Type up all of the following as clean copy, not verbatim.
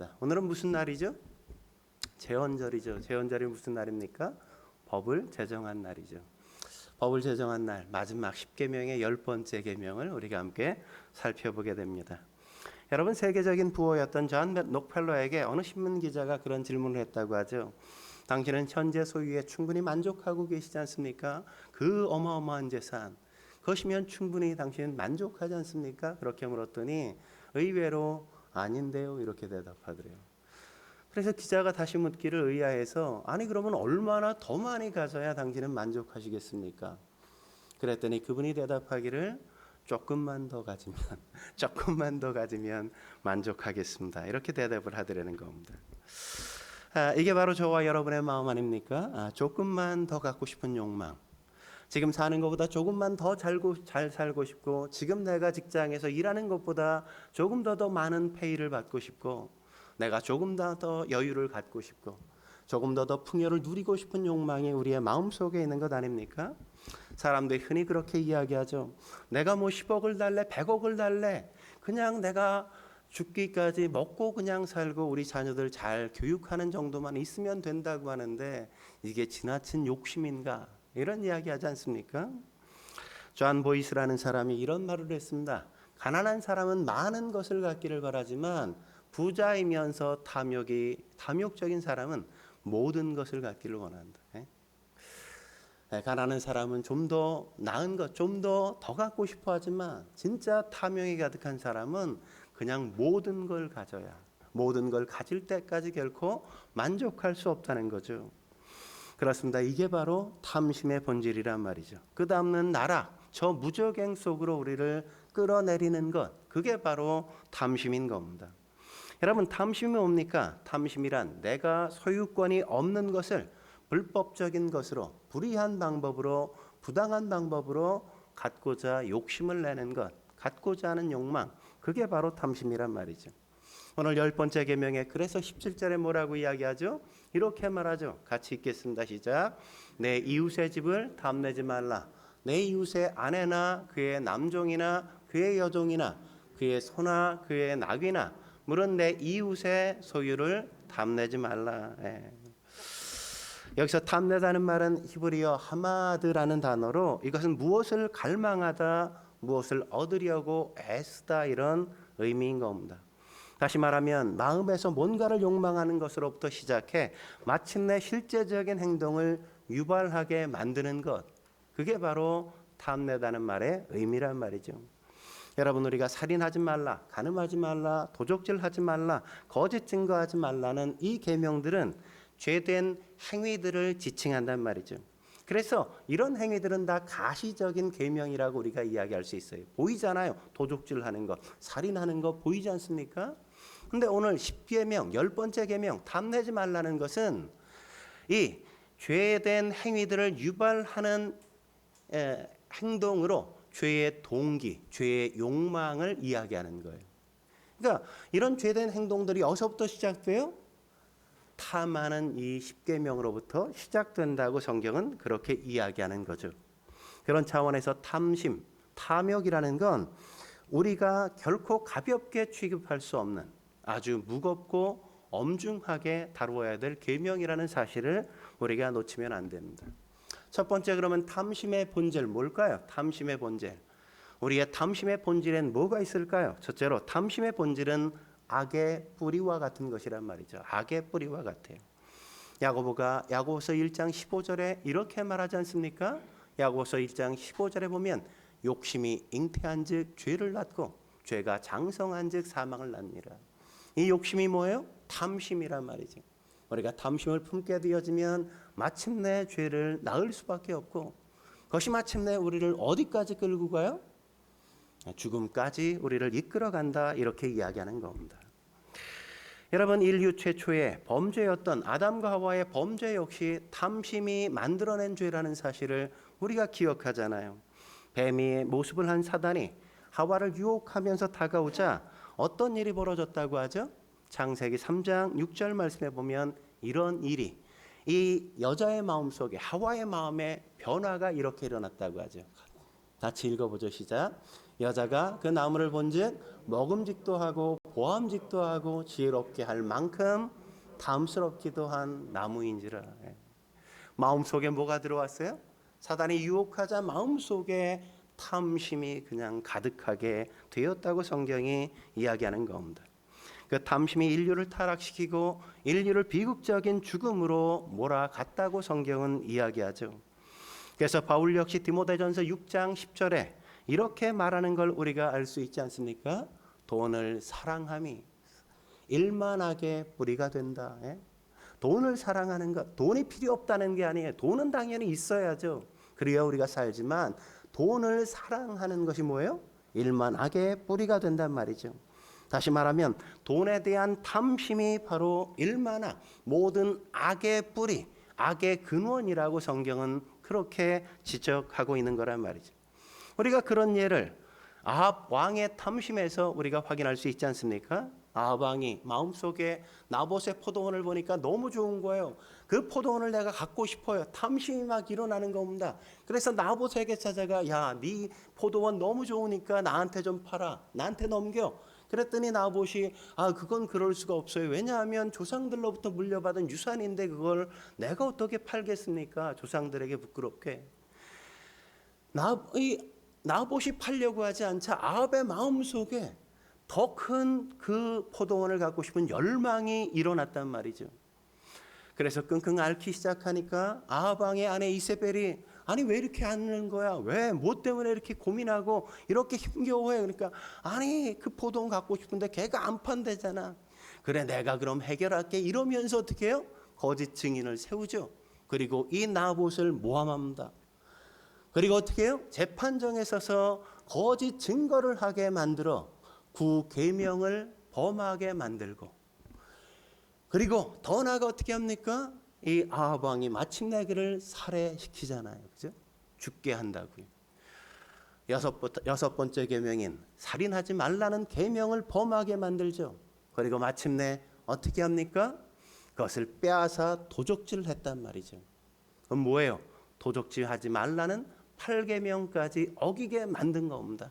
시간입니다. 오늘은 무슨 날이죠? 제헌절이죠. 제헌절이 무슨 날입니까? 법을 제정한 날이죠. 법을 제정한 날, 마지막 10계명의 10번째 계명을 우리가 함께 살펴보게 됩니다. 여러분, 세계적인 부호였던 존 록펠러에게 어느 신문 기자가 그런 질문을 했다고 하죠. 당신은 현재 소유에 충분히 만족하고 계시지 않습니까? 그 어마어마한 재산, 그것이면 충분히 당신은 만족하지 않습니까? 그렇게 물었더니 의외로 아닌데요, 이렇게 대답하더래요. 그래서 기자가 다시 묻기를 의아해서, 아니 그러면 얼마나 더 많이 가져야 당신은 만족하시겠습니까? 그랬더니 그분이 대답하기를, 조금만 더 가지면 조금만 더 가지면 만족하겠습니다, 이렇게 대답을 하더라는 겁니다. 이게 바로 저와 여러분의 마음 아닙니까? 조금만 더 갖고 싶은 욕망, 지금 사는 것보다 조금만 더 잘 살고 싶고, 지금 내가 직장에서 일하는 것보다 조금 더 많은 페이를 받고 싶고, 내가 조금 더 여유를 갖고 싶고, 조금 더 풍요를 누리고 싶은 욕망이 우리의 마음속에 있는 것 아닙니까? 사람들이 흔히 그렇게 이야기하죠. 내가 뭐 10억을 달래, 100억을 달래, 그냥 내가 죽기까지 먹고 그냥 살고 우리 자녀들 잘 교육하는 정도만 있으면 된다고 하는데, 이게 지나친 욕심인가? 이런 이야기 하지 않습니까? 존 보이스라는 사람이 이런 말을 했습니다. 가난한 사람은 많은 것을 갖기를 바라지만 부자이면서 탐욕적인 사람은 모든 것을 갖기를 원한다. 가난한 사람은 좀 더 나은 것, 좀 더 갖고 싶어 하지만, 진짜 탐욕이 가득한 사람은 그냥 모든 걸 가져야, 모든 걸 가질 때까지 결코 만족할 수 없다는 거죠. 그렇습니다. 이게 바로 탐심의 본질이란 말이죠. 끝없는 나락, 저 무적행 속으로 우리를 끌어내리는 것, 그게 바로 탐심인 겁니다. 여러분, 탐심이 뭡니까? 탐심이란 내가 소유권이 없는 것을 불법적인 것으로, 불의한 방법으로, 부당한 방법으로 갖고자 욕심을 내는 것, 갖고자 하는 욕망, 그게 바로 탐심이란 말이죠. 오늘 10번째 계명에 그래서 17절에 뭐라고 이야기하죠? 이렇게 말하죠. 같이 읽겠습니다. 시작. 내 이웃의 집을 탐내지 말라. 내 이웃의 아내나 그의 남종이나 그의 여종이나 그의 소나 그의 낙이나 물은 내 이웃의 소유를 탐내지 말라. 여기서 탐내다는 말은 히브리어 하마드라는 단어로, 이것은 무엇을 갈망하다, 무엇을 얻으려고 애쓰다, 이런 의미인 겁니다. 다시 말하면 마음에서 뭔가를 욕망하는 것으로부터 시작해 마침내 실제적인 행동을 유발하게 만드는 것, 그게 바로 탐내다는 말의 의미란 말이죠. 여러분, 우리가 살인하지 말라, 간음하지 말라, 도적질하지 말라, 거짓 증거하지 말라는 이 계명들은 죄된 행위들을 지칭한단 말이죠. 그래서 이런 행위들은 다 가시적인 계명이라고 우리가 이야기할 수 있어요. 보이잖아요. 도적질하는 것, 살인하는 것 보이지 않습니까? 근데 오늘 10계명, 10번째 계명, 탐내지 말라는 것은 이 죄된 행위들을 유발하는 행동으로 죄의 동기, 죄의 욕망을 이야기하는 거예요. 그러니까 이런 죄된 행동들이 어디서부터 시작돼요? 탐하는 이 10계명으로부터 시작된다고 성경은 그렇게 이야기하는 거죠. 그런 차원에서 탐심, 탐욕이라는 건 우리가 결코 가볍게 취급할 수 없는 아주 무겁고 엄중하게 다루어야 될 계명이라는 사실을 우리가 놓치면 안 됩니다. 첫 번째, 그러면 탐심의 본질 뭘까요? 탐심의 본질. 우리의 탐심의 본질엔 뭐가 있을까요? 첫째로 탐심의 본질은 악의 뿌리와 같은 것이란 말이죠. 악의 뿌리와 같아요. 야고보가 야고보서 1장 15절에 이렇게 말하지 않습니까? 야고보서 1장 15절에 보면 욕심이 잉태한즉 죄를 낳고 죄가 장성한즉 사망을 낳느니라. 이 욕심이 뭐예요? 탐심이란 말이죠. 우리가 탐심을 품게 되어지면 마침내 죄를 낳을 수밖에 없고, 그것이 마침내 우리를 어디까지 끌고 가요? 죽음까지 우리를 이끌어간다, 이렇게 이야기하는 겁니다. 여러분, 인류 최초의 범죄였던 아담과 하와의 범죄 역시 탐심이 만들어낸 죄라는 사실을 우리가 기억하잖아요. 뱀의 모습을 한 사단이 하와를 유혹하면서 다가오자 어떤 일이 벌어졌다고 하죠? 창세기 3장 6절 말씀에 보면 이런 일이, 이 여자의 마음속에, 하와의 마음에 변화가 이렇게 일어났다고 하죠. 같이 읽어보죠. 시작. 여자가 그 나무를 본즉 먹음직도 하고 보암직도 하고 지혜롭게 할 만큼 탐스럽기도 한 나무인지라. 마음속에 뭐가 들어왔어요? 사단이 유혹하자 마음속에 탐심이 그냥 가득하게 되었다고 성경이 이야기하는 겁니다. 그 탐심이 인류를 타락시키고 인류를 비극적인 죽음으로 몰아갔다고 성경은 이야기하죠. 그래서 바울 역시 디모데전서 6장 10절에 이렇게 말하는 걸 우리가 알 수 있지 않습니까? 돈을 사랑함이 일만하게 뿌리가 된다. 돈을 사랑하는 것, 돈이 필요 없다는 게 아니에요. 돈은 당연히 있어야죠. 그래야 우리가 살지만 돈을 사랑하는 것이 뭐예요? 일만하게 뿌리가 된단 말이죠. 다시 말하면 돈에 대한 탐심이 바로 일만한 모든 악의 뿌리, 악의 근원이라고 성경은 그렇게 지적하고 있는 거란 말이죠. 우리가 그런 예를 아합 왕의 탐심에서 우리가 확인할 수 있지 않습니까? 아합 왕이 마음속에 나봇의 포도원을 보니까 너무 좋은 거예요. 그 포도원을 내가 갖고 싶어요. 탐심이 막 일어나는 겁니다. 그래서 나봇에게 찾아가, 야, 네 포도원 너무 좋으니까 나한테 좀 팔아. 나한테 넘겨. 그랬더니 나봇이 그건 그럴 수가 없어요. 왜냐하면 조상들로부터 물려받은 유산인데 그걸 내가 어떻게 팔겠습니까? 조상들에게 부끄럽게. 나봇이 팔려고 하지 않자 아합의 마음속에 더 큰 그 포도원을 갖고 싶은 열망이 일어났단 말이죠. 그래서 끙끙 앓기 시작하니까 아합 왕의 아내 이세벨이 아니 왜 이렇게 앓는 거야? 왜? 뭐 때문에 이렇게 고민하고 이렇게 힘겨워해? 그러니까 아니 그 포도원 갖고 싶은데 걔가 안 판대잖아. 그래 내가 그럼 해결할게. 이러면서 어떻게 해요? 거짓 증인을 세우죠. 그리고 이 나봇을 모함합니다. 그리고 어떻게 해요? 재판정에 서서 거짓 증거를 하게 만들어 구계명을 범하게 만들고, 그리고 더 나아가 어떻게 합니까? 이 아합 왕이 마침내 그를 살해시키잖아요. 그죠? 죽게 한다고요. 여섯 번째 계명인 살인하지 말라는 계명을 범하게 만들죠. 그리고 마침내 어떻게 합니까? 그것을 빼앗아 도적질을 했단 말이죠. 그럼 뭐예요? 도적질하지 말라는 8계명까지 어기게 만든 겁니다.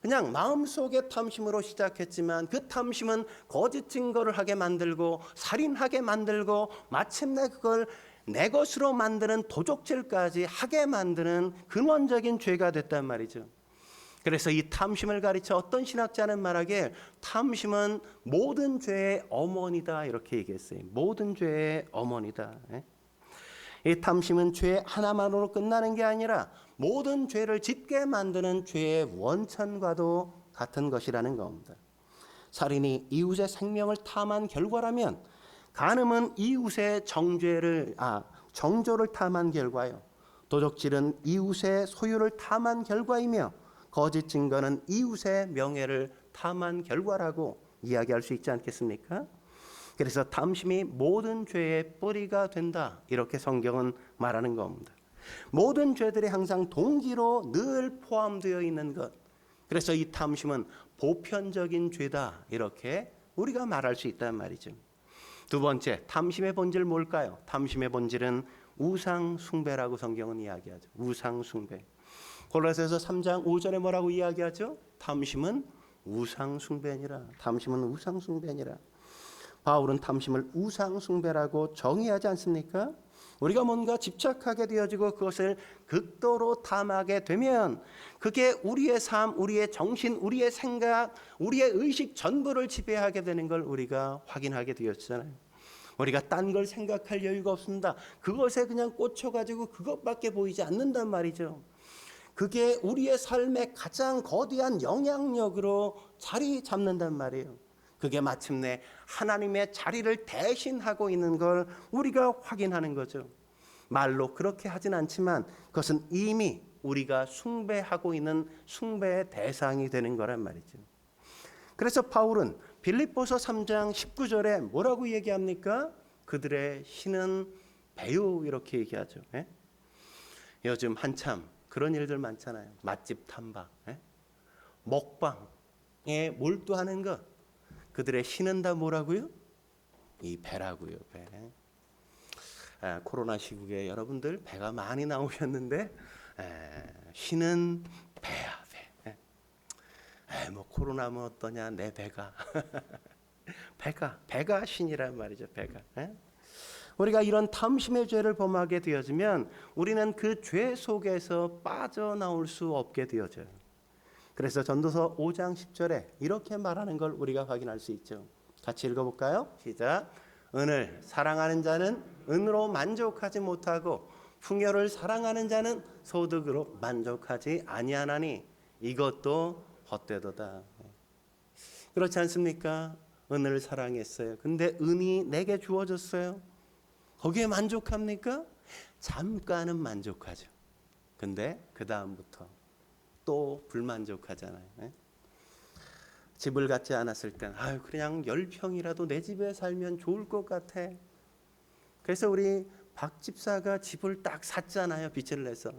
그냥 마음속의 탐심으로 시작했지만 그 탐심은 거짓 증거를 하게 만들고 살인하게 만들고 마침내 그걸 내 것으로 만드는 도적질까지 하게 만드는 근원적인 죄가 됐단 말이죠. 그래서 이 탐심을 가르쳐 어떤 신학자는 말하길 탐심은 모든 죄의 어머니다 이렇게 얘기했어요. 모든 죄의 어머니다. 이 탐심은 죄 하나만으로 끝나는 게 아니라 모든 죄를 짓게 만드는 죄의 원천과도 같은 것이라는 겁니다. 살인이 이웃의 생명을 탐한 결과라면 간음은 이웃의 정조를 탐한 결과요. 도적질은 이웃의 소유를 탐한 결과이며 거짓 증거는 이웃의 명예를 탐한 결과라고 이야기할 수 있지 않겠습니까? 그래서 탐심이 모든 죄의 뿌리가 된다. 이렇게 성경은 말하는 겁니다. 모든 죄들이 항상 동기로 늘 포함되어 있는 것. 그래서 이 탐심은 보편적인 죄다. 이렇게 우리가 말할 수 있단 말이죠. 두 번째, 탐심의 본질 뭘까요? 탐심의 본질은 우상 숭배라고 성경은 이야기하죠. 우상 숭배. 골로새서 3장 5절에 뭐라고 이야기하죠? 탐심은 우상 숭배니라. 탐심은 우상 숭배니라. 바울은 탐심을 우상 숭배라고 정의하지 않습니까? 우리가 뭔가 집착하게 되어지고 그것을 극도로 탐하게 되면 그게 우리의 삶, 우리의 정신, 우리의 생각, 우리의 의식 전부를 지배하게 되는 걸 우리가 확인하게 되었잖아요. 우리가 딴 걸 생각할 여유가 없습니다. 그것에 그냥 꽂혀가지고 그것밖에 보이지 않는단 말이죠. 그게 우리의 삶의 가장 거대한 영향력으로 자리 잡는단 말이에요. 그게 마침내 하나님의 자리를 대신하고 있는 걸 우리가 확인하는 거죠. 말로 그렇게 하진 않지만 그것은 이미 우리가 숭배하고 있는 숭배의 대상이 되는 거란 말이죠. 그래서 바울은 빌립보서 3장 19절에 뭐라고 얘기합니까? 그들의 신은 배우 이렇게 얘기하죠. 요즘 한참 그런 일들 많잖아요. 맛집 탐방, 먹방에 몰두하는 것. 그들의 신은 다 뭐라고요? 이 배라고요. 배. 코로나 시국에 여러분들 배가 많이 나오셨는데 신은 배야. 배. 뭐 코로나면 어떠냐, 내 배가. 배가 신이란 말이죠. 배가. 우리가 이런 탐심의 죄를 범하게 되어지면 우리는 그 죄 속에서 빠져나올 수 없게 되어져요. 그래서 전도서 5장 10절에 이렇게 말하는 걸 우리가 확인할 수 있죠. 같이 읽어볼까요? 시작. 은을 사랑하는 자는 은으로 만족하지 못하고 풍요를 사랑하는 자는 소득으로 만족하지 아니하나니 이것도 헛되도다. 그렇지 않습니까? 은을 사랑했어요. 근데 은이 내게 주어졌어요. 거기에 만족합니까? 잠깐은 만족하죠. 근데 그 다음부터 또 불만족하잖아요. 집을 갖지 않았을 땐 그냥 10평이라도 내 집에 살면 좋을 것 같아. 그래서 우리 박 집사가 집을 딱 샀잖아요. 빚을 내서.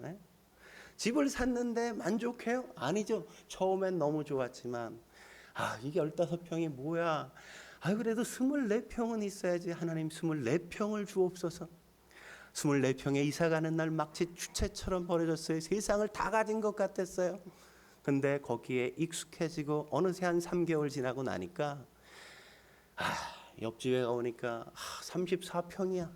집을 샀는데 만족해요? 아니죠. 처음엔 너무 좋았지만 이게 15평이 뭐야. 그래도 24평은 있어야지. 하나님 24평을 주옵소서. 24평에 이사가는 날 마치 주체처럼 버려졌어요. 세상을 다 가진 것 같았어요. 근데 거기에 익숙해지고 어느새 한 3개월 지나고 나니까 옆집에 오니까 34평이야.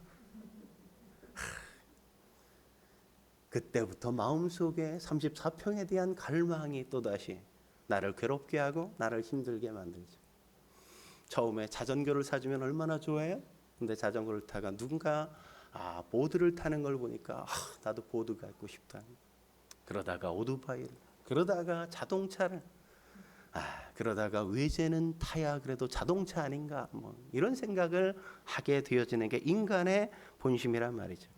그때부터 마음속에 34평에 대한 갈망이 또다시 나를 괴롭게 하고 나를 힘들게 만들죠. 처음에 자전거를 사주면 얼마나 좋아해요? 근데 자전거를 타가 누군가 보드를 타는 걸 보니까 나도 보드 갖고 싶다. 그러다가 오토바이를, 그러다가 자동차를, 그러다가 외제는 타야 그래도 자동차 아닌가, 이런 생각을 하게 되어지는 게 인간의 본심이란 말이죠.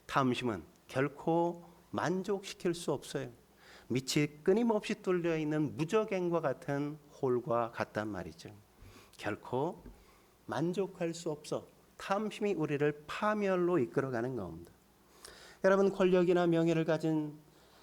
탐심은 결코 만족시킬 수 없어요. 밑이 끊임없이 뚫려 있는 무적행과 같은 홀과 같단 말이죠. 결코 만족할 수 없어. 탐심이 우리를 파멸로 이끌어가는 겁니다. 여러분, 권력이나 명예를 가진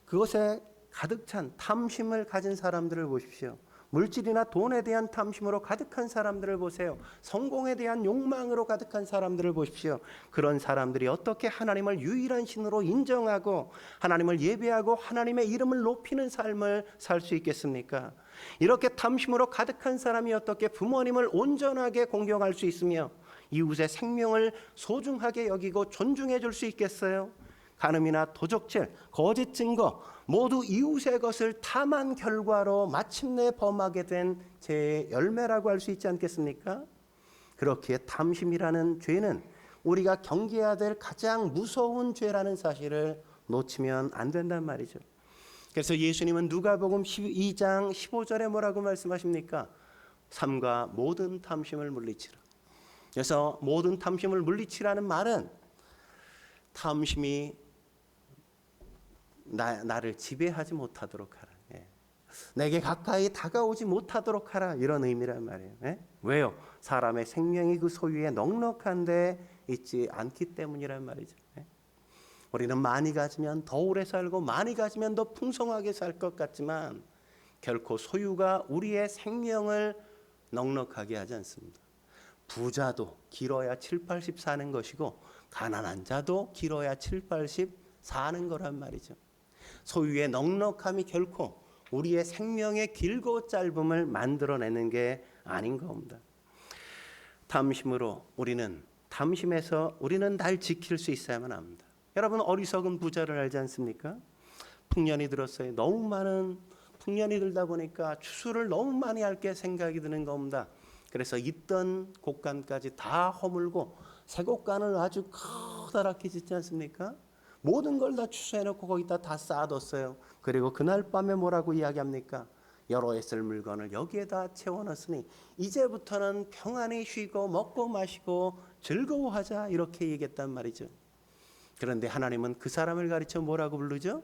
그것에 가득 찬 탐심을 가진 사람들을 보십시오. 물질이나 돈에 대한 탐심으로 가득한 사람들을 보세요. 성공에 대한 욕망으로 가득한 사람들을 보십시오. 그런 사람들이 어떻게 하나님을 유일한 신으로 인정하고 하나님을 예배하고 하나님의 이름을 높이는 삶을 살 수 있겠습니까? 이렇게 탐심으로 가득한 사람이 어떻게 부모님을 온전하게 공경할 수 있으며 이웃의 생명을 소중하게 여기고 존중해 줄 수 있겠어요? 간음이나 도적질, 거짓 증거 모두 이웃의 것을 탐한 결과로 마침내 범하게 된 죄의 열매라고 할 수 있지 않겠습니까? 그렇기에 탐심이라는 죄는 우리가 경계해야 될 가장 무서운 죄라는 사실을 놓치면 안 된단 말이죠. 그래서 예수님은 누가복음 12장 15절에 뭐라고 말씀하십니까? 삼가 모든 탐심을 물리치라. 그래서 모든 탐심을 물리치라는 말은 탐심이 나를 지배하지 못하도록 하라. 내게 가까이 다가오지 못하도록 하라. 이런 의미란 말이에요. 왜요? 사람의 생명이 그 소유에 넉넉한데 있지 않기 때문이란 말이죠. 우리는 많이 가지면 더 오래 살고 많이 가지면 더 풍성하게 살 것 같지만 결코 소유가 우리의 생명을 넉넉하게 하지 않습니다. 부자도 길어야 7, 80 사는 것이고 가난한 자도 길어야 7, 80 사는 거란 말이죠. 소유의 넉넉함이 결코 우리의 생명의 길고 짧음을 만들어내는 게 아닌 겁니다. 탐심에서 우리는 날 지킬 수 있어야만 합니다. 여러분, 어리석은 부자를 알지 않습니까? 풍년이 들었어요. 너무 많은 풍년이 들다 보니까 추수를 너무 많이 할 게 생각이 드는 겁니다. 그래서 있던 곡간까지 다 허물고 새 곡간을 아주 커다랗게 짓지 않습니까? 모든 걸 다 추수해놓고 거기다 다 쌓아뒀어요. 그리고 그날 밤에 뭐라고 이야기합니까? 여러 해 쓸 물건을 여기에다 채워넣었으니 이제부터는 평안히 쉬고 먹고 마시고 즐거워하자, 이렇게 얘기했단 말이죠. 그런데 하나님은 그 사람을 가르쳐 뭐라고 부르죠?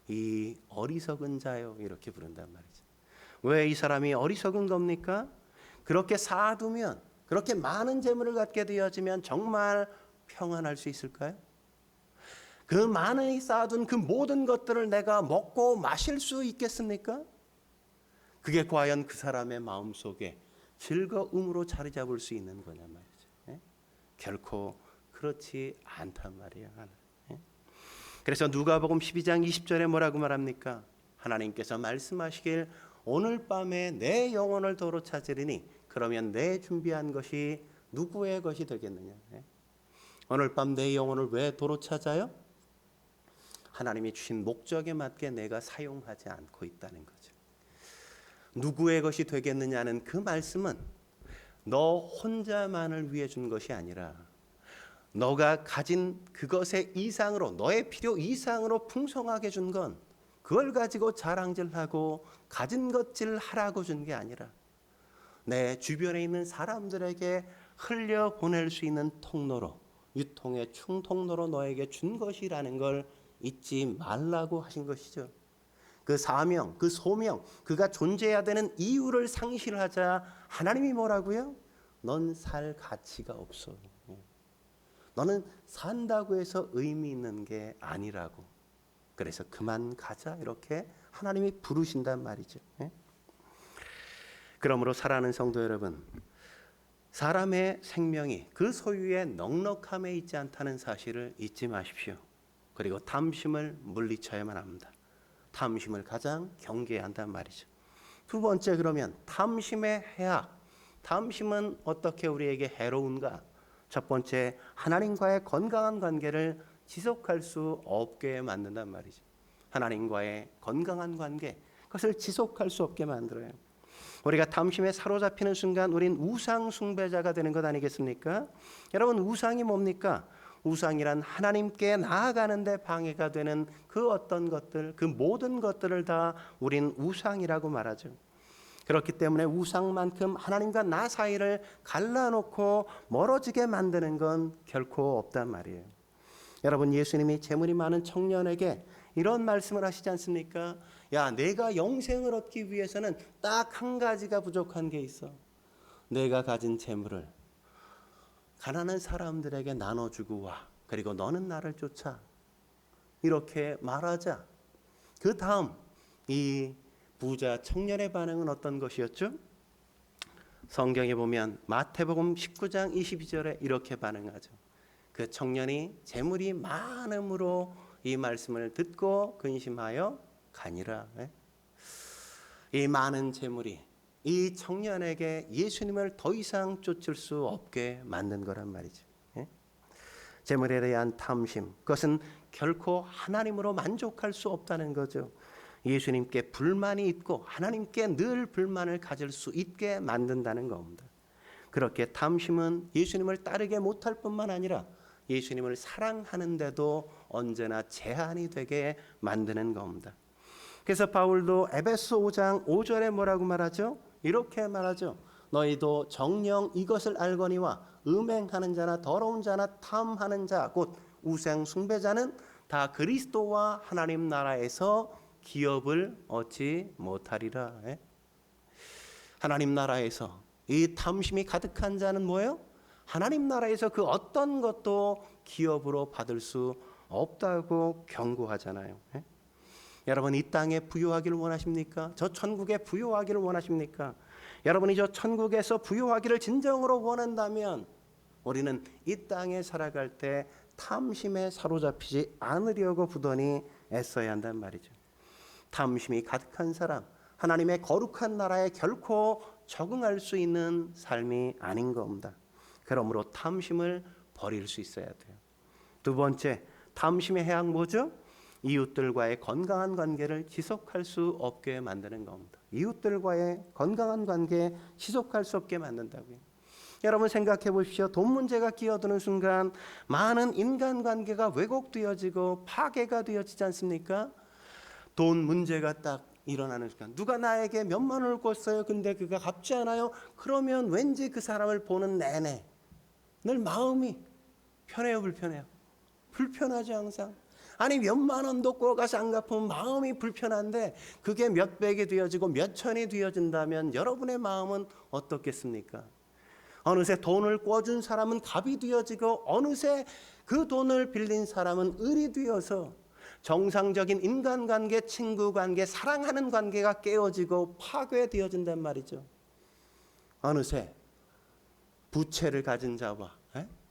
이 어리석은 자요, 이렇게 부른단 말이죠. 왜 이 사람이 어리석은 겁니까? 그렇게 쌓아두면, 그렇게 많은 재물을 갖게 되어지면 정말 평안할 수 있을까요? 그 많이 쌓아둔 그 모든 것들을 내가 먹고 마실 수 있겠습니까? 그게 과연 그 사람의 마음속에 즐거움으로 자리 잡을 수 있는 거냐 말이죠. 결코 그렇지 않단 말이에요. 그래서 누가복음 12장 20절에 뭐라고 말합니까? 하나님께서 말씀하시길 오늘 밤에 내 영혼을 도로 찾으리니 그러면 내 준비한 것이 누구의 것이 되겠느냐. 오늘 밤 내 영혼을 왜 도로 찾아요? 하나님이 주신 목적에 맞게 내가 사용하지 않고 있다는 거죠. 누구의 것이 되겠느냐는 그 말씀은 너 혼자만을 위해 준 것이 아니라 너가 가진 그것의 이상으로, 너의 필요 이상으로 풍성하게 준 건 그걸 가지고 자랑질하고 가진 것질 하라고 준 게 아니라 내 주변에 있는 사람들에게 흘려보낼 수 있는 통로로, 유통의 충통로로 너에게 준 것이라는 걸 잊지 말라고 하신 것이죠. 그 사명, 그 소명, 그가 존재해야 되는 이유를 상실하자 하나님이 뭐라고요? 넌 살 가치가 없어. 너는 산다고 해서 의미 있는 게 아니라고. 그래서 그만 가자 이렇게 하나님이 부르신단 말이죠. 그러므로 사랑하는 성도 여러분, 사람의 생명이 그 소유의 넉넉함에 있지 않다는 사실을 잊지 마십시오. 그리고 탐심을 물리쳐야만 합니다. 탐심을 가장 경계해야 한단 말이죠. 두 번째, 그러면 탐심의 해악. 탐심은 어떻게 우리에게 해로운가? 첫 번째, 하나님과의 건강한 관계를 지속할 수 없게 만든단 말이죠. 하나님과의 건강한 관계, 그것을 지속할 수 없게 만들어요. 우리가 탐심에 사로잡히는 순간 우린 우상 숭배자가 되는 것 아니겠습니까? 여러분, 우상이 뭡니까? 우상이란 하나님께 나아가는 데 방해가 되는 그 어떤 것들, 그 모든 것들을 다 우린 우상이라고 말하죠. 그렇기 때문에 우상만큼 하나님과 나 사이를 갈라놓고 멀어지게 만드는 건 결코 없단 말이에요. 여러분, 예수님이 재물이 많은 청년에게 이런 말씀을 하시지 않습니까? 야, 내가 영생을 얻기 위해서는 딱 한 가지가 부족한 게 있어. 내가 가진 재물을 가난한 사람들에게 나눠주고 와. 그리고 너는 나를 쫓아. 이렇게 말하자. 그 다음 이 부자 청년의 반응은 어떤 것이었죠? 성경에 보면 마태복음 19장 22절에 이렇게 반응하죠. 그 청년이 재물이 많음으로 이 말씀을 듣고 근심하여 가니라. 이 많은 재물이 이 청년에게 예수님을 더 이상 쫓을 수 없게 만든 거란 말이죠. 재물에 대한 탐심, 그것은 결코 하나님으로 만족할 수 없다는 거죠. 예수님께 불만이 있고 하나님께 늘 불만을 가질 수 있게 만든다는 겁니다. 그렇게 탐심은 예수님을 따르게 못할 뿐만 아니라 예수님을 사랑하는데도 언제나 제한이 되게 만드는 겁니다. 그래서 바울도 에베소 5장 5절에 뭐라고 말하죠? 이렇게 말하죠. 너희도 정녕 이것을 알거니와 음행하는 자나 더러운 자나 탐하는 자 곧 우상 숭배자는 다 그리스도와 하나님 나라에서 기업을 얻지 못하리라. 하나님 나라에서 이 탐심이 가득한 자는 뭐예요? 하나님 나라에서 그 어떤 것도 기업으로 받을 수 없다고 경고하잖아요. 여러분, 이 땅에 부유하기를 원하십니까? 저 천국에 부유하기를 원하십니까? 여러분이 저 천국에서 부유하기를 진정으로 원한다면 우리는 이 땅에 살아갈 때 탐심에 사로잡히지 않으려고 부단히 애써야 한단 말이죠. 탐심이 가득한 사람, 하나님의 거룩한 나라에 결코 적응할 수 있는 삶이 아닌 겁니다. 그러므로 탐심을 버릴 수 있어야 돼요. 두 번째, 탐심의 해악 뭐죠? 이웃들과의 건강한 관계를 지속할 수 없게 만드는 겁니다. 이웃들과의 건강한 관계 지속할 수 없게 만든다고요. 여러분 생각해 보십시오. 돈 문제가 끼어드는 순간 많은 인간관계가 왜곡되어지고 파괴가 되어지지 않습니까? 돈 문제가 딱 일어나는 순간 누가 나에게 몇만 원을 꿨어요. 근데 그가 갚지 않아요. 그러면 왠지 그 사람을 보는 내내 늘 마음이 편해요, 불편해요? 불편하죠, 항상. 아니 몇만 원도 꿔가서 안 갚으면 마음이 불편한데 그게 몇백이 되어지고 몇천이 되어진다면 여러분의 마음은 어떻겠습니까? 어느새 돈을 꿔준 사람은 갑이 되어지고 어느새 그 돈을 빌린 사람은 을이 되어서 정상적인 인간관계, 친구관계, 사랑하는 관계가 깨어지고 파괴되어진단 말이죠. 어느새 부채를 가진 자와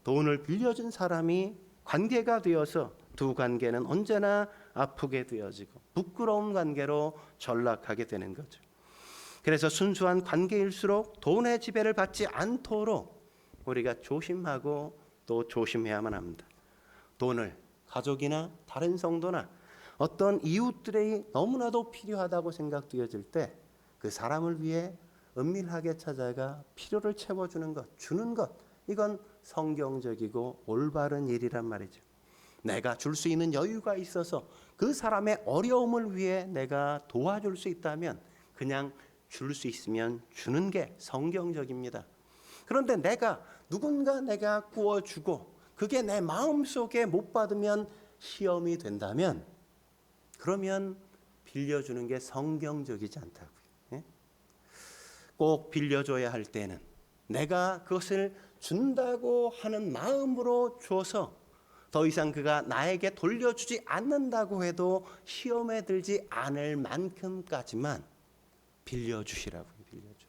돈을 빌려준 사람이 관계가 되어서 두 관계는 언제나 아프게 되어지고 부끄러운 관계로 전락하게 되는 거죠. 그래서 순수한 관계일수록 돈의 지배를 받지 않도록 우리가 조심하고 또 조심해야만 합니다. 돈을 가족이나 다른 성도나 어떤 이웃들이 너무나도 필요하다고 생각되어질 때 그 사람을 위해 은밀하게 찾아가 필요를 채워주는 것, 주는 것, 이건 성경적이고 올바른 일이란 말이죠. 내가 줄 수 있는 여유가 있어서 그 사람의 어려움을 위해 내가 도와줄 수 있다면 그냥 줄 수 있으면 주는 게 성경적입니다. 그런데 누군가 내가 구워주고 그게 내 마음속에 못 받으면 시험이 된다면 그러면 빌려주는 게 성경적이지 않다고요. 꼭 빌려줘야 할 때는 내가 그것을 준다고 하는 마음으로 줘서 더 이상 그가 나에게 돌려주지 않는다고 해도 시험에 들지 않을 만큼까지만 빌려주시라고요. 빌려줘.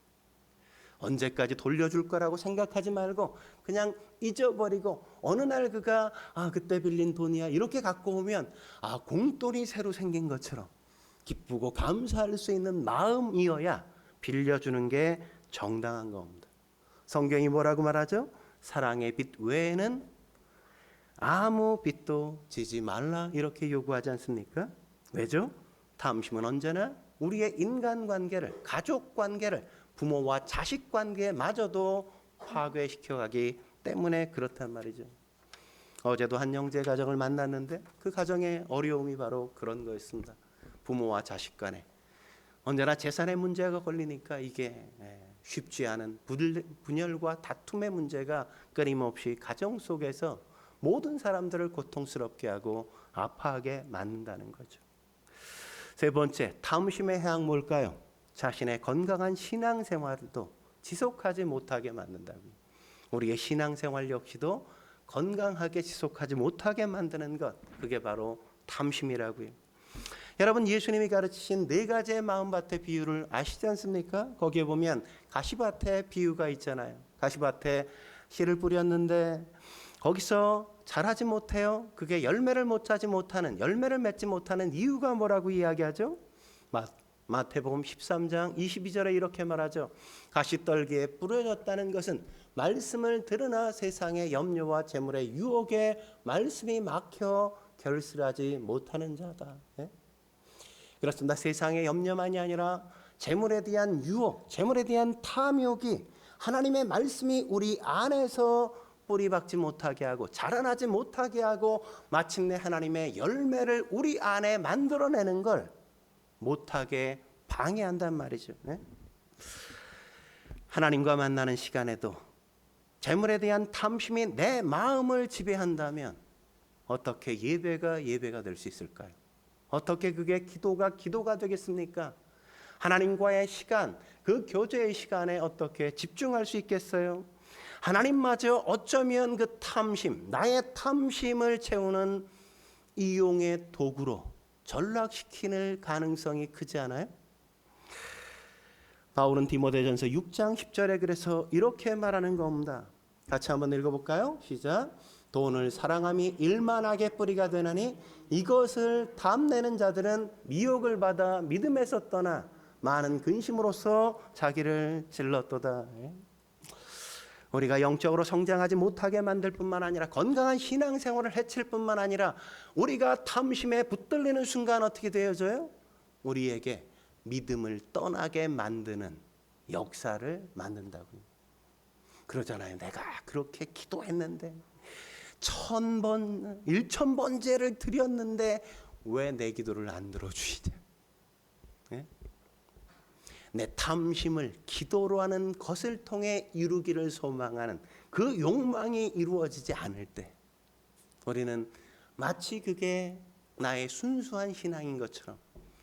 언제까지 돌려줄 거라고 생각하지 말고 그냥 잊어버리고 어느 날 그가 그때 빌린 돈이야 이렇게 갖고 오면 공돈이 새로 생긴 것처럼 기쁘고 감사할 수 있는 마음이어야 빌려주는 게 정당한 겁니다. 성경이 뭐라고 말하죠? 사랑의 빚 외에는 아무 빚도 지지 말라 이렇게 요구하지 않습니까? 왜죠? 탐심은 언제나 우리의 인간관계를, 가족관계를, 부모와 자식관계마저도 파괴시켜가기 때문에 그렇단 말이죠. 어제도 한 형제 가정을 만났는데 그 가정의 어려움이 바로 그런 거였습니다. 부모와 자식 간에 언제나 재산의 문제가 걸리니까 이게 쉽지 않은 분열과 다툼의 문제가 끊임없이 가정 속에서 모든 사람들을 고통스럽게 하고 아파하게 만든다는 거죠. 세 번째, 탐심의 해악 뭘까요? 자신의 건강한 신앙생활도 지속하지 못하게 만든다고요. 우리의 신앙생활 역시도 건강하게 지속하지 못하게 만드는 것, 그게 바로 탐심이라고요. 여러분, 예수님이 가르치신 네 가지의 마음밭의 비유를 아시지 않습니까? 거기에 보면 가시밭의 비유가 있잖아요. 가시밭에 씨를 뿌렸는데 거기서 자라지 못해요. 그게 열매를 맺지 못하는 이유가 뭐라고 이야기하죠? 마태복음 13장 22절에 이렇게 말하죠. 가시떨기에 뿌려졌다는 것은 말씀을 들으나 세상의 염려와 재물의 유혹에 말씀이 막혀 결실하지 못하는 자다. 그렇습니다. 세상의 염려만이 아니라 재물에 대한 유혹, 재물에 대한 탐욕이 하나님의 말씀이 우리 안에서 뿌리박지 못하게 하고 자라나지 못하게 하고 마침내 하나님의 열매를 우리 안에 만들어내는 걸 못하게 방해한단 말이죠. 하나님과 만나는 시간에도 재물에 대한 탐심이 내 마음을 지배한다면 어떻게 예배가 될 수 있을까요? 어떻게 그게 기도가 되겠습니까? 하나님과의 시간, 그 교제의 시간에 어떻게 집중할 수 있겠어요? 하나님마저 어쩌면 그 탐심, 나의 탐심을 채우는 이용의 도구로 전락시키는 가능성이 크지 않아요? 바울은 디모데전서 6장 10절에 그래서 이렇게 말하는 겁니다. 같이 한번 읽어볼까요? 시작. 돈을 사랑함이 일만하게 뿌리가 되나니 이것을 탐내는 자들은 미혹을 받아 믿음에서 떠나 많은 근심으로써 자기를 질렀도다. 우리가 영적으로 성장하지 못하게 만들 뿐만 아니라 건강한 신앙생활을 해칠 뿐만 아니라 우리가 탐심에 붙들리는 순간 어떻게 되어져요? 우리에게 믿음을 떠나게 만드는 역사를 만든다고요. 그러잖아요. 내가 그렇게 기도했는데 1000번, 1000번째를 드렸는데 왜 내 기도를 안 들어주시냐? 내 탐심을 기도로 하는 것을 통해 이루기를 소망하는 그 욕망이 이루어지지 않을 때 우리는 마치 그게 나의 순수한 신앙인 것처럼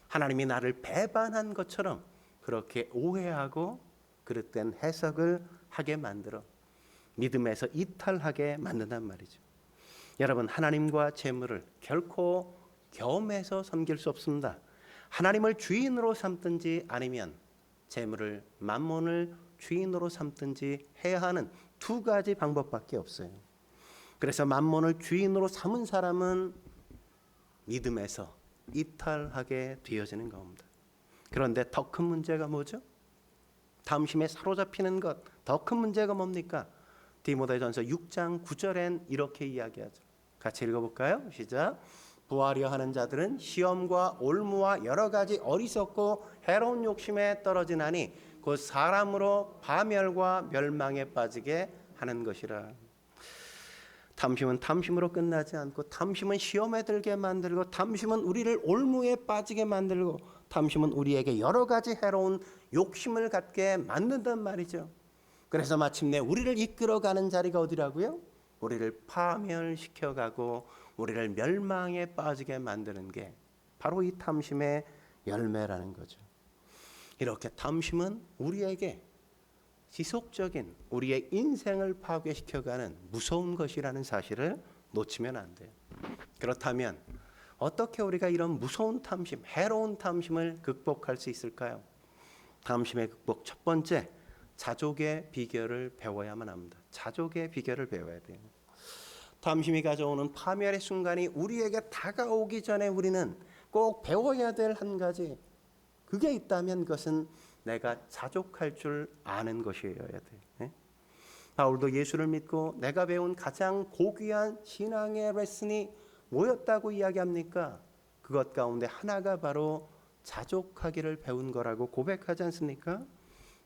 하나님이 나를 배반한 것처럼 그렇게 오해하고 그릇된 해석을 하게 만들어 믿음에서 이탈하게 만든단 말이죠. 여러분, 하나님과 재물을 결코 겸해서 섬길 수 없습니다. 하나님을 주인으로 삼든지 아니면 재물을 만몬을 주인으로 삼든지 해야 하는 두 가지 방법밖에 없어요. 그래서 만몬을 주인으로 삼은 사람은 믿음에서 이탈하게 되어지는 겁니다. 그런데 더 큰 문제가 뭐죠? 탐심에 사로잡히는 것, 더 큰 문제가 뭡니까? 디모데전서 6장 9절엔 이렇게 이야기하죠. 같이 읽어볼까요? 시작. 부하려 하는 자들은 시험과 올무와 여러 가지 어리석고 해로운 욕심에 떨어지나니 곧 사람으로 파멸과 멸망에 빠지게 하는 것이라. 탐심은 탐심으로 끝나지 않고, 탐심은 시험에 들게 만들고, 탐심은 우리를 올무에 빠지게 만들고, 탐심은 우리에게 여러 가지 해로운 욕심을 갖게 만든단 말이죠. 그래서 마침내 우리를 이끌어가는 자리가 어디라고요? 우리를 파멸시켜가고 우리를 멸망에 빠지게 만드는 게 바로 이 탐심의 열매라는 거죠. 이렇게 탐심은 우리에게 지속적인 우리의 인생을 파괴시켜가는 무서운 것이라는 사실을 놓치면 안 돼요. 그렇다면 어떻게 우리가 이런 무서운 탐심, 해로운 탐심을 극복할 수 있을까요? 탐심의 극복 첫 번째, 자족의 비결을 배워야만 합니다. 자족의 비결을 배워야 돼요. 탐심이 가져오는 파멸의 순간이 우리에게 다가오기 전에 우리는 꼭 배워야 될 한 가지, 그게 있다면 그것은 내가 자족할 줄 아는 것이어야 돼. 바울도 예수를 믿고 내가 배운 가장 고귀한 신앙의 레슨이 뭐였다고 이야기합니까? 그것 가운데 하나가 바로 자족하기를 배운 거라고 고백하지 않습니까?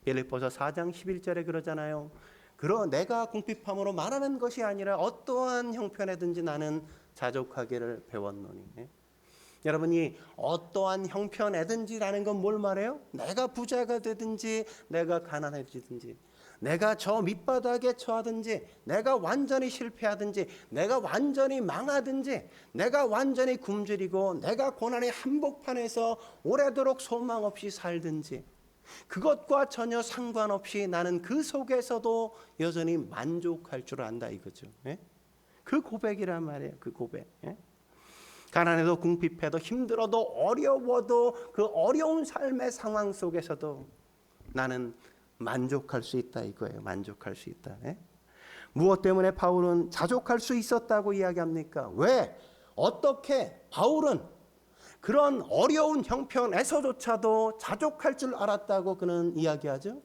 빌립보서 4장 11절에 그러잖아요. 내가 궁핍함으로 말하는 것이 아니라 어떠한 형편에든지 나는 자족하기를 배웠노니. 여러분이 어떠한 형편에든지라는 건 뭘 말해요? 내가 부자가 되든지 내가 가난해지든지, 내가 저 밑바닥에 처하든지, 내가 완전히 실패하든지, 내가 완전히 망하든지, 내가 완전히 굶주리고 내가 고난의 한복판에서 오래도록 소망 없이 살든지, 그것과 전혀 상관없이 나는 그 속에서도 여전히 만족할 줄 안다 이거죠. 그 고백이란 말이에요. 그 고백. 가난해도 궁핍해도 힘들어도 어려워도 그 어려운 삶의 상황 속에서도 나는 만족할 수 있다 이거예요. 만족할 수 있다. 무엇 때문에 바울은 자족할 수 있었다고 이야기합니까? 왜? 어떻게 바울은 그런 어려운 형편에서조차도 자족할 줄 알았다고 그는 이야기하죠?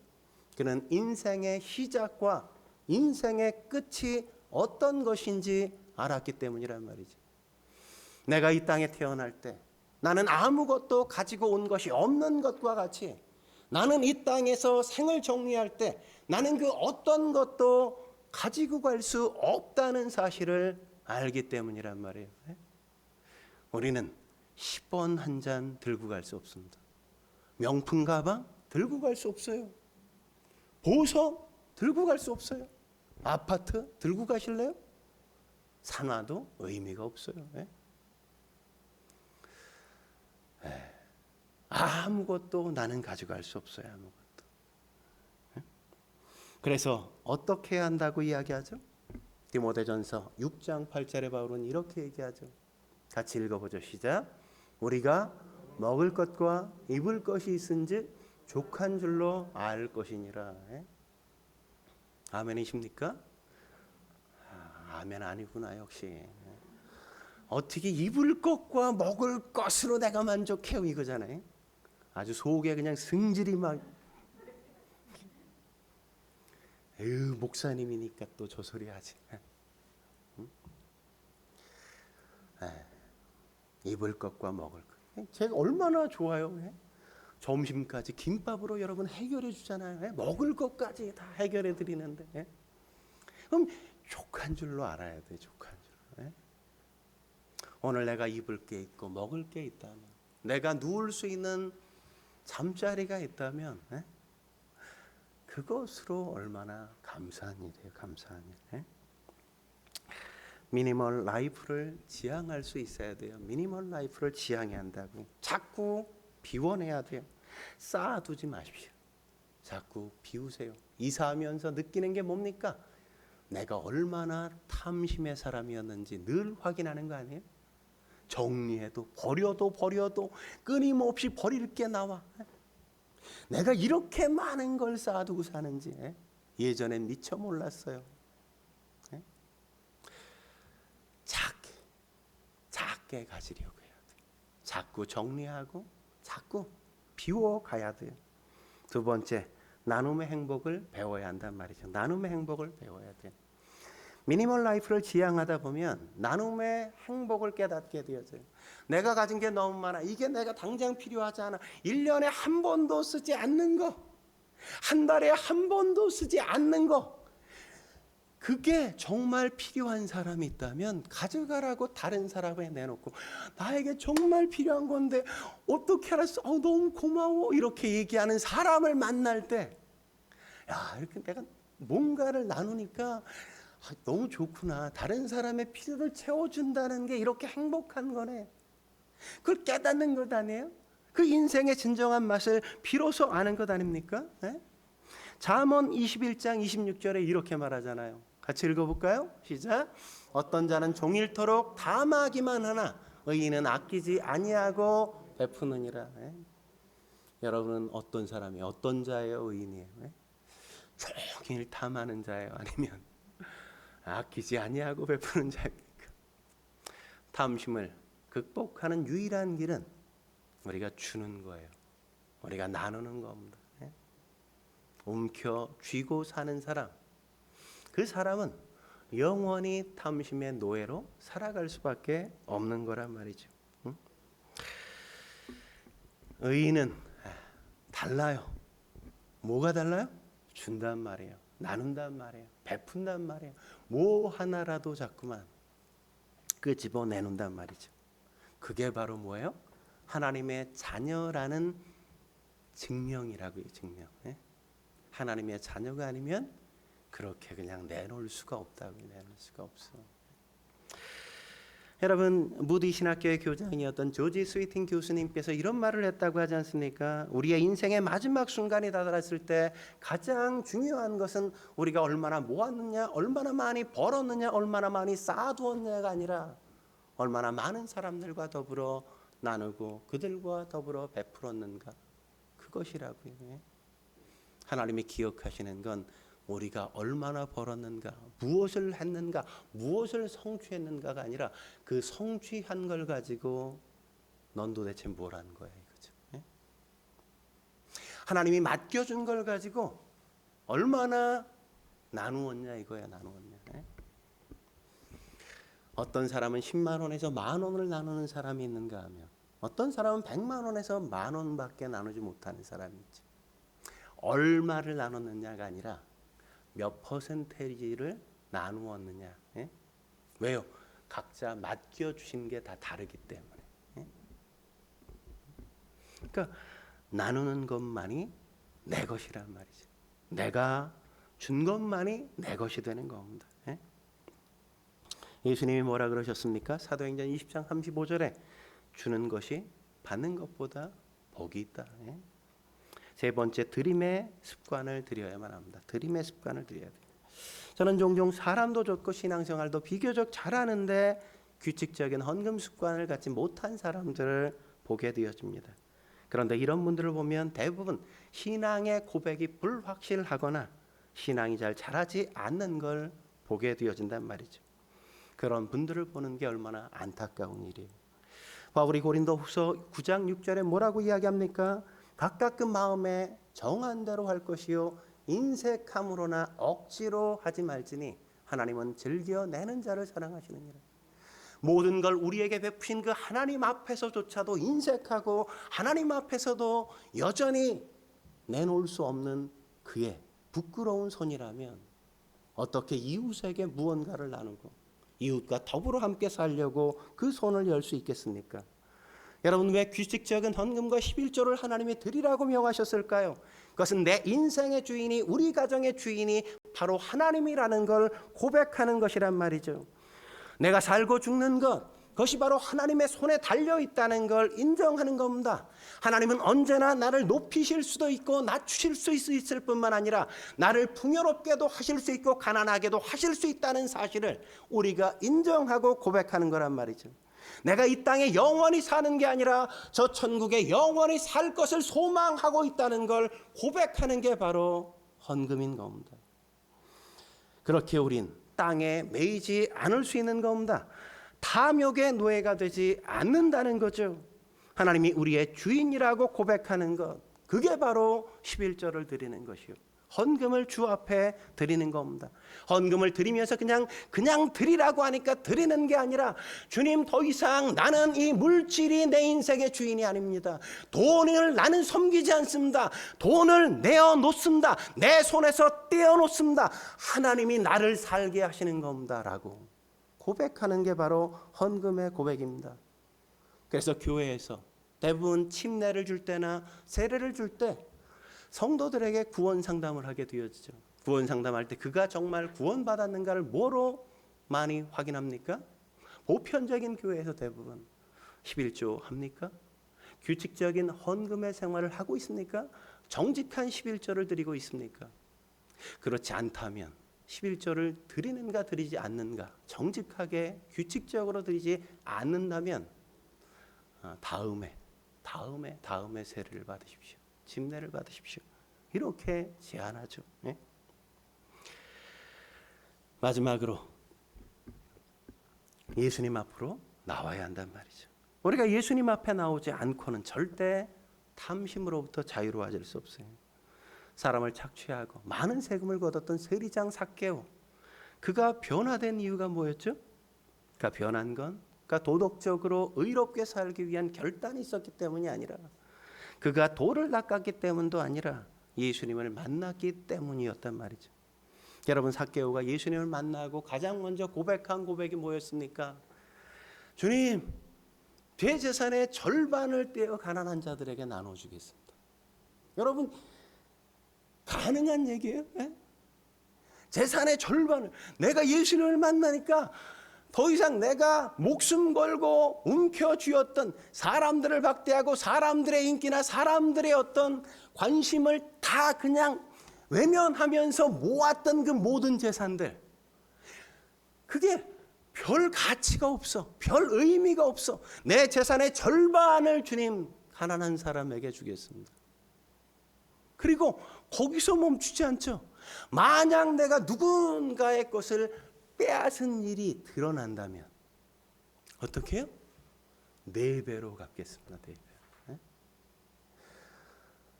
그는 인생의 시작과 인생의 끝이 어떤 것인지 알았기 때문이란 말이죠. 내가 이 땅에 태어날 때 나는 아무것도 가지고 온 것이 없는 것과 같이, 나는 이 땅에서 생을 정리할 때 나는 그 어떤 것도 가지고 갈 수 없다는 사실을 알기 때문이란 말이에요. 우리는 10원 한 잔 들고 갈 수 없습니다. 명품 가방 들고 갈 수 없어요. 보석 들고 갈 수 없어요. 아파트 들고 가실래요? 사놔도 의미가 없어요. 아무것도 나는 가져갈 수 없어요. 아무것도. 그래서 어떻게 해야 한다고 이야기하죠? 디모데전서 6장 8절에 바울은 이렇게 얘기하죠. 같이 읽어보죠. 시작. 우리가 먹을 것과 입을 것이 있은즉 족한 줄로 알 것이니라. 아멘이십니까? 아멘 아니구나 역시. 어떻게 입을 것과 먹을 것으로 내가 만족해요 이거잖아요. 아주 속에 그냥 승질이 막, 에휴 목사님이니까 또 저 소리 하지. 입을 것과 먹을 것. 제가 얼마나 좋아요. 점심까지 김밥으로 여러분 해결해 주잖아요. 먹을 것까지 다 해결해 드리는데. 그럼 족한 줄로 알아야 돼. 족한 줄로. 오늘 내가 입을 게 있고 먹을 게 있다면, 내가 누울 수 있는 잠자리가 있다면 그것으로 얼마나 감사한 일이에요. 감사한 일. 미니멀 라이프를 지향할 수 있어야 돼요. 미니멀 라이프를 지향해야 한다고. 자꾸 비워내야 돼요. 쌓아두지 마십시오. 자꾸 비우세요. 이사하면서 느끼는 게 뭡니까? 내가 얼마나 탐심의 사람이었는지 늘 확인하는 거 아니에요? 정리해도 버려도 끊임없이 버릴 게 나와. 내가 이렇게 많은 걸 쌓아두고 사는지 예전엔 미처 몰랐어요. 작게 가지려고 해야 돼요. 자꾸 정리하고 자꾸 비워가야 돼요. 두 번째, 나눔의 행복을 배워야 한단 말이죠. 나눔의 행복을 배워야 돼. 미니멀 라이프를 지향하다 보면 나눔의 행복을 깨닫게 되어져요. 내가 가진 게 너무 많아. 이게 내가 당장 필요하지 않아. 1년에 한 번도 쓰지 않는 거. 한 달에 한 번도 쓰지 않는 거. 그게 정말 필요한 사람이 있다면 가져가라고 다른 사람에 내놓고, 나에게 정말 필요한 건데 어떻게 알았어? 너무 고마워. 이렇게 얘기하는 사람을 만날 때, 야, 이렇게 내가 뭔가를 나누니까 너무 좋구나. 다른 사람의 필요를 채워준다는 게 이렇게 행복한 거네. 그걸 깨닫는 것 아니에요? 그 인생의 진정한 맛을 비로소 아는 것 아닙니까? 네? 잠언 21장 26절에 이렇게 말하잖아요. 같이 읽어볼까요? 시작. 어떤 자는 종일토록 담하기만 하나 의인은 아끼지 아니하고 베푸느니라. 네? 여러분은 어떤 사람이에요? 어떤 자예요? 의인이에요? 네? 종일 탐하는 자예요? 아니면 아끼지 아니하고 베푸는 자입니까? 탐심을 극복하는 유일한 길은 우리가 주는 거예요. 우리가 나누는 겁니다. 움켜 쥐고 사는 사람, 그 사람은 영원히 탐심의 노예로 살아갈 수밖에 없는 거란 말이죠. 의인은 달라요. 뭐가 달라요? 준단 말이에요. 나눈단 말이에요. 베푼단 말이에요. 뭐 하나라도 자꾸만 끄집어내놓는단 말이죠. 그게 바로 뭐예요? 하나님의 자녀라는 증명이라고요. 증명. 하나님의 자녀가 아니면 그렇게 그냥 내놓을 수가 없다고요. 내놓을 수가 없어. 여러분, 무디 신학교의 교장이었던 조지 스위팅 교수님께서 이런 말을 했다고 하지 않습니까? 우리의 인생의 마지막 순간이 다다랐을 때 가장 중요한 것은 우리가 얼마나 모았느냐, 얼마나 많이 벌었느냐, 얼마나 많이 쌓아두었느냐가 아니라 얼마나 많은 사람들과 더불어 나누고 그들과 더불어 베풀었는가, 그것이라고요. 하나님이 기억하시는 건 우리가 얼마나 벌었는가, 무엇을 했는가, 무엇을 성취했는가가 아니라 그 성취한 걸 가지고 넌 도대체 뭘 한 거야 이거죠. 하나님이 맡겨준 걸 가지고 얼마나 나누었냐 이거야. 나누었냐. 어떤 사람은 10만 원에서 10,000원을 나누는 사람이 있는가 하면 어떤 사람은 100만 원에서 10,000원밖에 나누지 못하는 사람이 있지. 얼마를 나눴느냐가 아니라 몇 퍼센테이지를 나누었느냐. 왜요? 각자 맡겨주신 게 다 다르기 때문에. 그러니까 나누는 것만이 내 것이란 말이죠. 내가 준 것만이 내 것이 되는 겁니다. 예수님이 뭐라 그러셨습니까? 사도행전 20장 35절에 주는 것이 받는 것보다 복이 있다. 세 번째, 드림의 습관을 들여야만 합니다. 드림의 습관을 들여야 돼요. 저는 종종 사람도 좋고 신앙생활도 비교적 잘하는데 규칙적인 헌금 습관을 갖지 못한 사람들을 보게 되어집니다. 그런데 이런 분들을 보면 대부분 신앙의 고백이 불확실하거나 신앙이 잘 자라지 않는 걸 보게 되어진단 말이죠. 그런 분들을 보는 게 얼마나 안타까운 일이에요. 바울이 고린도후서 9장 6절에 뭐라고 이야기합니까? 각각 그 마음에 정한 대로 할 것이요 인색함으로나 억지로 하지 말지니 하나님은 즐겨내는 자를 사랑하시느니라. 모든 걸 우리에게 베푸신 그 하나님 앞에서조차도 인색하고 하나님 앞에서도 여전히 내놓을 수 없는 그의 부끄러운 손이라면 어떻게 이웃에게 무언가를 나누고 이웃과 더불어 함께 살려고 그 손을 열 수 있겠습니까? 여러분, 왜 규칙적인 헌금과 11조를 하나님이 드리라고 명하셨을까요? 그것은 내 인생의 주인이, 우리 가정의 주인이 바로 하나님이라는 걸 고백하는 것이란 말이죠. 내가 살고 죽는 것, 그것이 바로 하나님의 손에 달려있다는 걸 인정하는 겁니다. 하나님은 언제나 나를 높이실 수도 있고 낮추실 수 있을 뿐만 아니라 나를 풍요롭게도 하실 수 있고 가난하게도 하실 수 있다는 사실을 우리가 인정하고 고백하는 거란 말이죠. 내가 이 땅에 영원히 사는 게 아니라 저 천국에 영원히 살 것을 소망하고 있다는 걸 고백하는 게 바로 헌금인 겁니다. 그렇게 우린 땅에 매이지 않을 수 있는 겁니다. 탐욕의 노예가 되지 않는다는 거죠. 하나님이 우리의 주인이라고 고백하는 것, 그게 바로 11절을 드리는 것이요. 헌금을 주 앞에 드리는 겁니다. 헌금을 드리면서 그냥 드리라고 하니까 드리는 게 아니라 주님 더 이상 나는 이 물질이 내 인생의 주인이 아닙니다. 돈을 나는 섬기지 않습니다. 돈을 내어놓습니다. 내 손에서 떼어놓습니다. 하나님이 나를 살게 하시는 겁니다. 라고 고백하는 게 바로 헌금의 고백입니다. 그래서 교회에서 대부분 침례를 줄 때나 세례를 줄 때 성도들에게 구원 상담을 하게 되어지죠. 구원 상담할 때 그가 정말 구원받았는가를 뭐로 많이 확인합니까? 보편적인 교회에서 대부분 11조 합니까? 규칙적인 헌금의 생활을 하고 있습니까? 정직한 11조를 드리고 있습니까? 그렇지 않다면 11조를 드리는가 드리지 않는가, 정직하게 규칙적으로 드리지 않는다면 다음에 세례를 받으십시오. 침례를 받으십시오. 이렇게 제안하죠. 네? 마지막으로 예수님 앞으로 나와야 한단 말이죠. 우리가 예수님 앞에 나오지 않고는 절대 탐심으로부터 자유로워질 수 없어요. 사람을 착취하고 많은 세금을 거뒀던 세리장 삭개오, 그가 변화된 이유가 뭐였죠? 그가 변한 건 그가 도덕적으로 의롭게 살기 위한 결단이 있었기 때문이 아니라, 그가 도를 닦았기 때문도 아니라 예수님을 만났기 때문이었단 말이죠. 여러분, 삭개오가 예수님을 만나고 가장 먼저 고백한 고백이 뭐였습니까? 주님, 제 재산의 절반을 떼어 가난한 자들에게 나눠주겠습니다. 여러분, 가능한 얘기예요? 네? 재산의 절반을, 내가 예수님을 만나니까 더 이상 내가 목숨 걸고 움켜쥐었던 사람들을 박대하고 사람들의 인기나 사람들의 어떤 관심을 다 그냥 외면하면서 모았던 그 모든 재산들, 그게 별 가치가 없어. 별 의미가 없어. 내 재산의 절반을 주님 가난한 사람에게 주겠습니다. 그리고 거기서 멈추지 않죠. 만약 내가 누군가의 것을 빼앗은 일이 드러난다면 어떻게 해요? 4배로 갚겠습니다. 4배. 네?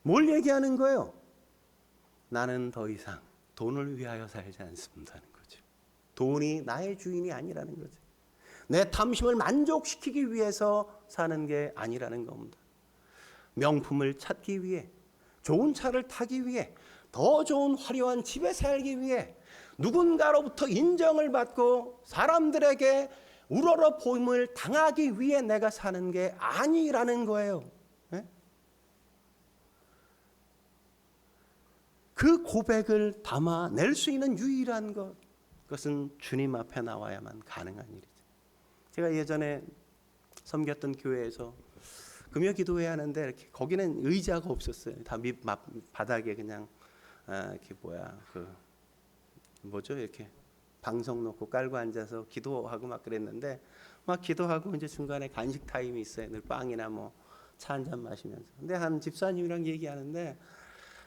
뭘 얘기하는 거예요? 나는 더 이상 돈을 위하여 살지 않습니다는 거죠. 돈이 나의 주인이 아니라는 거죠. 내 탐심을 만족시키기 위해서 사는 게 아니라는 겁니다. 명품을 찾기 위해, 좋은 차를 타기 위해, 더 좋은 화려한 집에 살기 위해, 누군가로부터 인정을 받고 사람들에게 우러러 보임을 당하기 위해 내가 사는 게 아니라는 거예요. 네? 그 고백을 담아낼 수 있는 유일한 것, 그것은 주님 앞에 나와야만 가능한 일이죠. 제가 예전에 섬겼던 교회에서 금요 기도회 하는데 이렇게 거기는 의자가 없었어요. 다 밑 바닥에 그냥 이렇게 방석 놓고 깔고 앉아서 기도하고 막 그랬는데, 막 기도하고 이제 중간에 간식 타임이 있어요. 늘 빵이나 뭐 차 한 잔 마시면서. 근데 한 집사님이랑 얘기하는데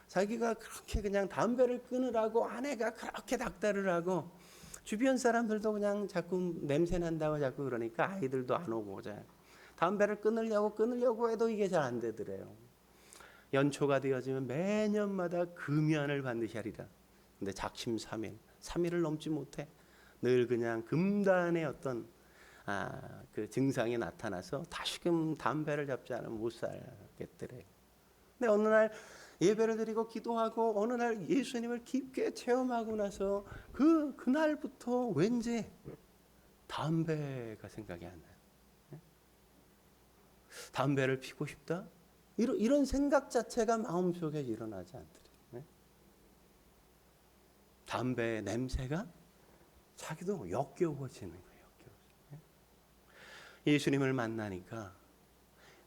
자기가 그렇게 그냥 담배를 끊으라고 아내가 그렇게 닥달을 하고 주변 사람들도 그냥 자꾸 냄새 난다고 자꾸 그러니까 아이들도 안 오고 담배를 끊으려고 해도 이게 잘 안 되더래요. 연초가 되어지면 매년마다 금연을 반드시 하리라. 근데 작심 3일을 넘지 못해. 늘 그냥 금단의 어떤 그 증상이 나타나서 다시금 담배를 잡지 않으면 못 살겠더래요. 근데 어느 날 예배를 드리고 기도하고 어느 날 예수님을 깊게 체험하고 나서 그날부터 왠지 담배가 생각이 안 나요. 담배를 피고 싶다? 이런 생각 자체가 마음속에 일어나지 않더래요. 담배의 냄새가 자기도 역겨워지는 거예요. 예수님을 만나니까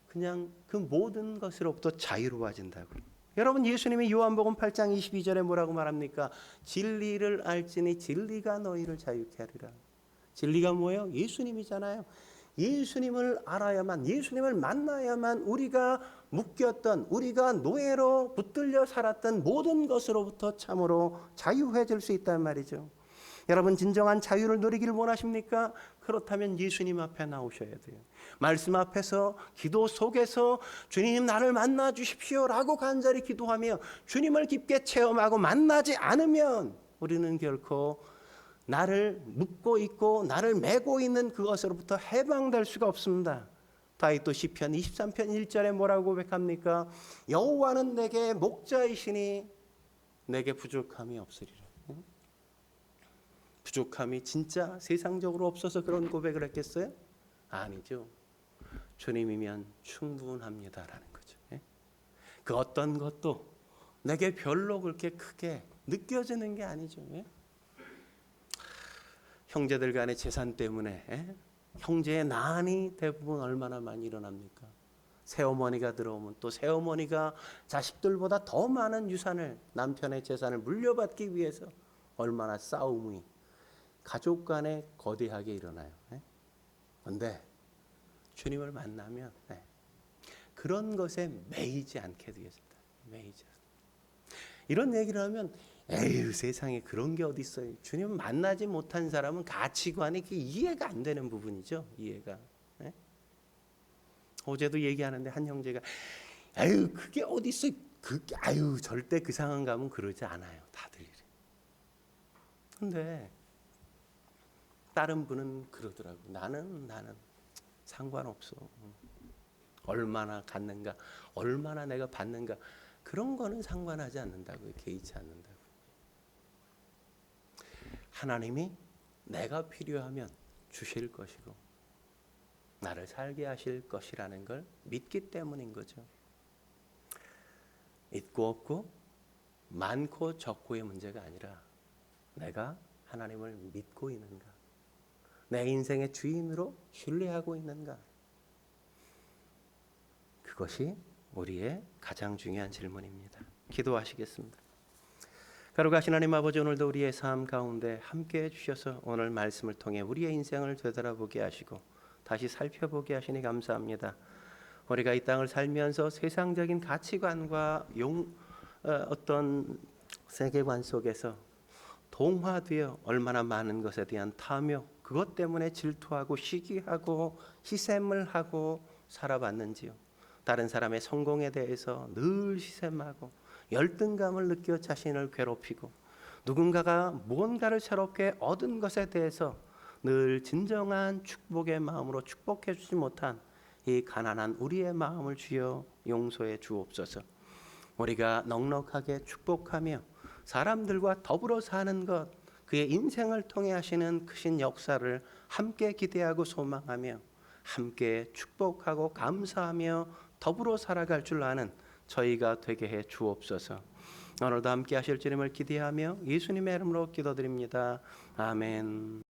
그냥 그 모든 것으로부터 자유로워진다고. 여러분, 예수님이 요한복음 8장 22절에 뭐라고 말합니까? 진리를 알지니 진리가 너희를 자유케 하리라. 진리가 뭐예요? 예수님이잖아요. 예수님을 알아야만, 예수님을 만나야만 우리가 묶였던, 우리가 노예로 붙들려 살았던 모든 것으로부터 참으로 자유해질 수 있단 말이죠. 여러분 진정한 자유를 누리기를 원하십니까? 그렇다면 예수님 앞에 나오셔야 돼요. 말씀 앞에서 기도 속에서 주님 나를 만나 주십시오라고 간절히 기도하며 주님을 깊게 체험하고 만나지 않으면 우리는 결코 나를 묶고 있고 나를 메고 있는 그것으로부터 해방될 수가 없습니다. 다윗도 시편 23편 1절에 뭐라고 고백합니까? 여호와는 내게 목자이시니 내게 부족함이 없으리라. 부족함이 진짜 세상적으로 없어서 그런 고백을 했겠어요? 아니죠. 주님이면 충분합니다라는 거죠. 그 어떤 것도 내게 별로 그렇게 크게 느껴지는 게 아니죠. 형제들 간의 재산 때문에 형제의 난이 대부분 얼마나 많이 일어납니까? 새어머니가 들어오면 또 새어머니가 자식들보다 더 많은 유산을, 남편의 재산을 물려받기 위해서 얼마나 싸움이 가족 간에 거대하게 일어나요. 그런데 주님을 만나면 그런 것에 매이지 않게 되겠습니다. 매이지 않습니다. 이런 얘기를 하면 에휴 세상에 그런 게 어디 있어요. 주님 만나지 못한 사람은 가치관이 이해가 안 되는 부분이죠. 이해가. 어제도 얘기하는데 한 형제가 에휴 그게 어디 있어요. 아유 절대 그 상황 가면 그러지 않아요. 다들 이래. 근데 다른 분은 그러더라고. 나는 상관없어. 얼마나 갖는가, 얼마나 내가 받는가 그런 거는 상관하지 않는다고요. 개의치 않는다고. 하나님이 내가 필요하면 주실 것이고 나를 살게 하실 것이라는 걸 믿기 때문인 거죠. 있고 없고 많고 적고의 문제가 아니라 내가 하나님을 믿고 있는가, 내 인생의 주인으로 신뢰하고 있는가, 그것이 우리의 가장 중요한 질문입니다. 기도하시겠습니다. 거룩하신 하나님 아버지, 오늘도 우리의 삶 가운데 함께해 주셔서 오늘 말씀을 통해 우리의 인생을 되돌아보게 하시고 다시 살펴보게 하시니 감사합니다. 우리가 이 땅을 살면서 세상적인 가치관과 어떤 세계관 속에서 동화되어 얼마나 많은 것에 대한 탐욕, 그것 때문에 질투하고 시기하고 희생을 하고 살아봤는지요. 다른 사람의 성공에 대해서 늘 희생하고 열등감을 느껴 자신을 괴롭히고 누군가가 무언가를 새롭게 얻은 것에 대해서 늘 진정한 축복의 마음으로 축복해 주지 못한 이 가난한 우리의 마음을 주여 용서해 주옵소서. 우리가 넉넉하게 축복하며 사람들과 더불어 사는 것, 그의 인생을 통해 하시는 크신 역사를 함께 기대하고 소망하며 함께 축복하고 감사하며 더불어 살아갈 줄 아는 저희가 되게 해 주옵소서. 오늘도 함께 하실 주님을 기대하며 예수님의 이름으로 기도드립니다. 아멘.